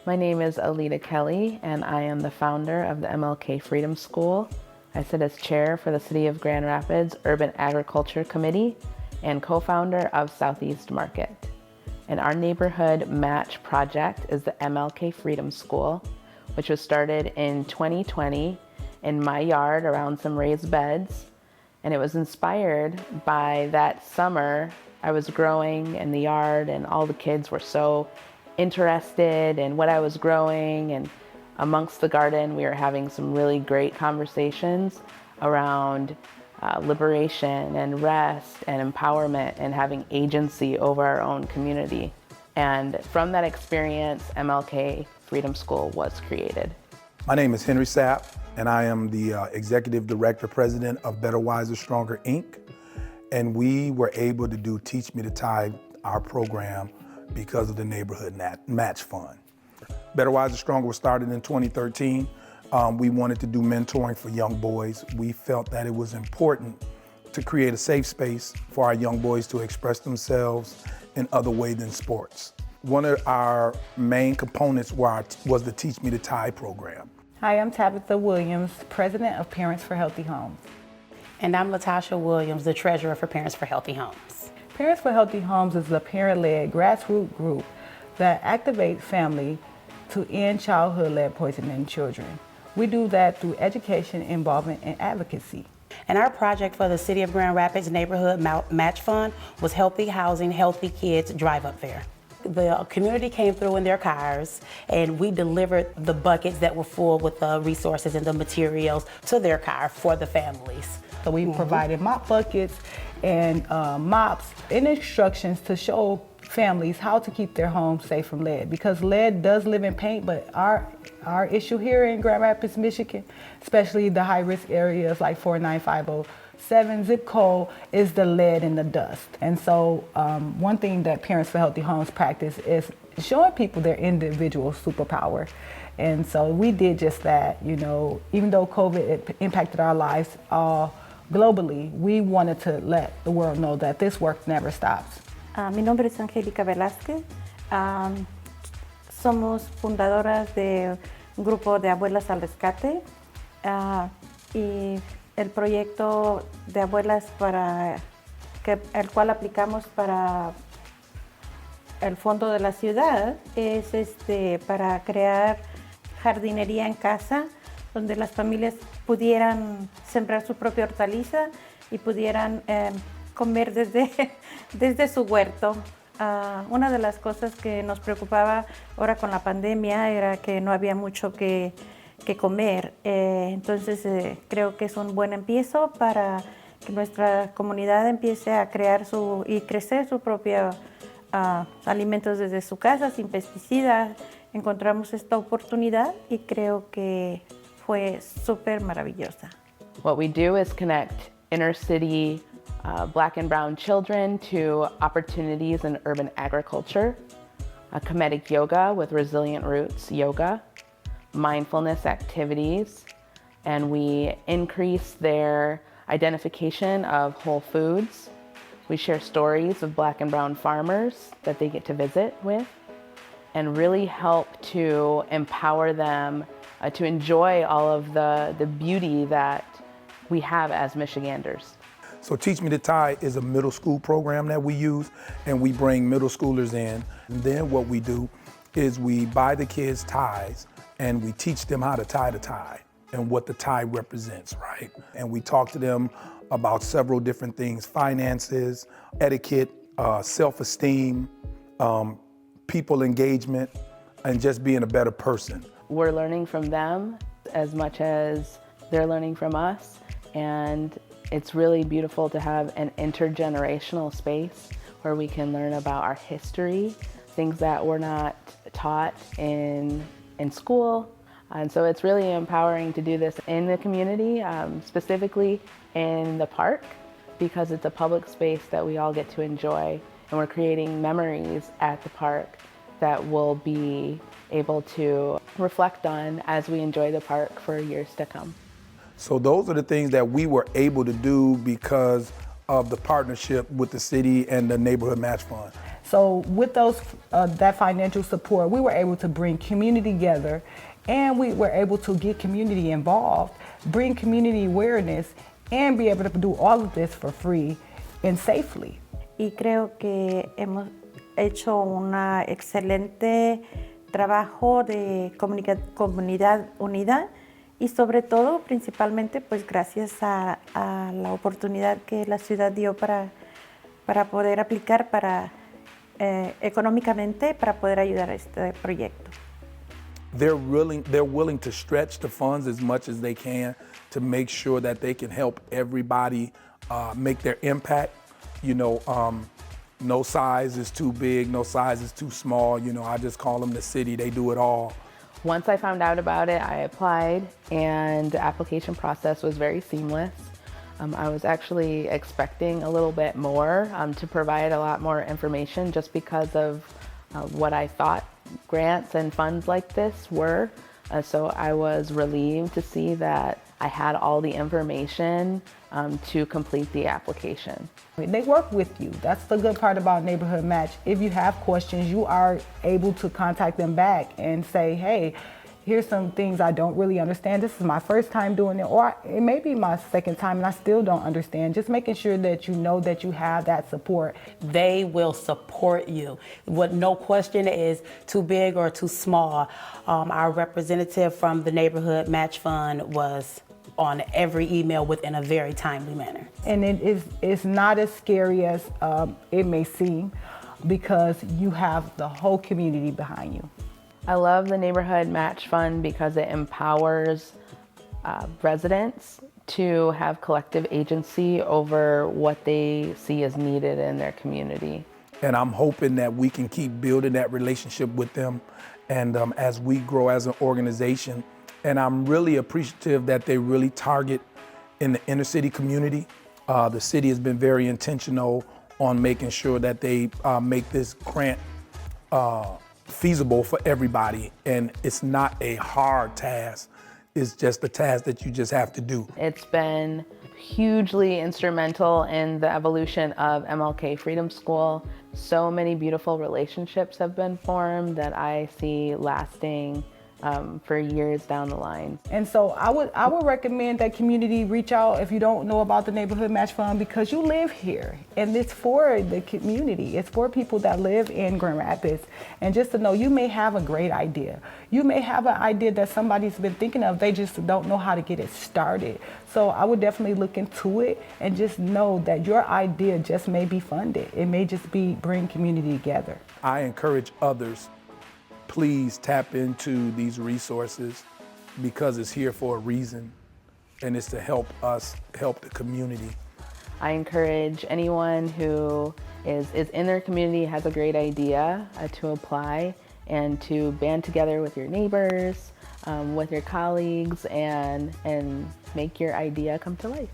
My name is Alita Kelly, and I am the founder of the MLK Freedom School. I sit as chair for the City of Grand Rapids Urban Agriculture Committee and co-founder of Southeast Market. And our neighborhood match project is the MLK Freedom School, which was started in 2020 in my yard around some raised beds. And it was inspired by that summer I was growing in the yard, and all the kids were so interested in what I was growing, and amongst the garden we were having some really great conversations around liberation and rest and empowerment and having agency over our own community. And from that experience, MLK Freedom School was created. My name is Henry Sapp, and I am the Executive Director President of Better, Wiser, Stronger, Inc. And we were able to do Teach Me to Tithe, our program, because of the Neighborhood Match Fund. Better, Wiser, Stronger was started in 2013. We wanted to do mentoring for young boys. We felt that it was important to create a safe space for our young boys to express themselves in other ways than sports. One of our main components was the Teach Me to Tithe program. Hi, I'm Tabitha Williams, President of Parents for Healthy Homes. And I'm Latasha Williams, the Treasurer for Parents for Healthy Homes. Parents for Healthy Homes is a parent-led grassroots group that activates families to end childhood-led poisoning in children. We do that through education, involvement, and advocacy. And our project for the City of Grand Rapids Neighborhood Match Fund was Healthy Housing, Healthy Kids Drive Up Fair. The community came through in their cars, and we delivered the buckets that were full with the resources and the materials to their car for the families. So we provided mop buckets and mops and instructions to show families how to keep their homes safe from lead, because lead does live in paint, but our issue here in Grand Rapids, Michigan, especially the high-risk areas like 49507 zip code, is the lead and the dust. And so one thing that Parents for Healthy Homes practice is showing people their individual superpower. And so we did just that. You know, even though COVID impacted our lives globally, we wanted to let the world know that this work never stops. Mi nombre es Angélica Velázquez. Somos fundadoras de un grupo de Abuelas al Rescate y el proyecto de abuelas el cual aplicamos para el fondo de la ciudad es para crear jardinería en casa, donde las familias pudieran sembrar su propia hortaliza y pudieran comer desde su huerto. Una de las cosas que nos preocupaba ahora con la pandemia era que no había mucho que comer. Entonces creo que es un buen empiezo para que nuestra comunidad empiece a crear y crecer su propio alimentos desde su casa, sin pesticidas. Encontramos esta oportunidad y creo que fue súper maravillosa. What we do is connect inner city Black and brown children to opportunities in urban agriculture, comedic yoga with Resilient Roots yoga, mindfulness activities, and we increase their identification of whole foods. We share stories of Black and brown farmers that they get to visit with, and really help to empower them to enjoy all of the beauty that we have as Michiganders. So Teach Me to Tithe is a middle school program that we use, and we bring middle schoolers in. And then what we do is we buy the kids ties, and we teach them how to tie the tie and what the tie represents, right? And we talk to them about several different things: finances, etiquette, self-esteem, people engagement, and just being a better person. We're learning from them as much as they're learning from us, and it's really beautiful to have an intergenerational space where we can learn about our history, things that were not taught in school. And so it's really empowering to do this in the community, specifically in the park, because it's a public space that we all get to enjoy. And we're creating memories at the park that we'll be able to reflect on as we enjoy the park for years to come. So those are the things that we were able to do because of the partnership with the city and the Neighborhood Match Fund. So with that financial support, we were able to bring community together, and we were able to get community involved, bring community awareness, and be able to do all of this for free and safely. Y creo que hemos hecho un excelente trabajo de comunidad unida y sobre todo, principalmente, pues gracias a la oportunidad que la ciudad dio para poder aplicar económicamente para poder ayudar a este proyecto. They're willing to stretch the funds as much as they can to make sure that they can help everybody make their impact. You know, no size is too big, no size is too small. You know, I just call them the city, they do it all. Once I found out about it, I applied, and the application process was very seamless. I was actually expecting a little bit more to provide a lot more information just because of what I thought grants and funds like this were. So I was relieved to see that I had all the information to complete the application. They work with you. That's the good part about Neighborhood Match. If you have questions, you are able to contact them back and say, hey, here's some things I don't really understand. This is my first time doing it, or it may be my second time and I still don't understand. Just making sure that you know that you have that support. They will support you. What no question is too big or too small. Our representative from the Neighborhood Match Fund was on every email within a very timely manner. And it's not as scary as it may seem, because you have the whole community behind you. I love the Neighborhood Match Fund because it empowers residents to have collective agency over what they see as needed in their community. And I'm hoping that we can keep building that relationship with them, and as we grow as an organization. And I'm really appreciative that they really target in the inner city community. The city has been very intentional on making sure that they make this grant feasible for everybody. And it's not a hard task. It's just a task that you just have to do. It's been hugely instrumental in the evolution of MLK Freedom School. So many beautiful relationships have been formed that I see lasting for years down the line. And so I would recommend that community reach out if you don't know about the Neighborhood Match Fund, because you live here and it's for the community. It's for people that live in Grand Rapids. And just to know, you may have a great idea. You may have an idea that somebody's been thinking of, they just don't know how to get it started. So I would definitely look into it and just know that your idea just may be funded. It may just be bring community together. I encourage others, please tap into these resources, because it's here for a reason, and it's to help us help the community. I encourage anyone who is in their community, has a great idea, to apply and to band together with your neighbors, with your colleagues, and make your idea come to life.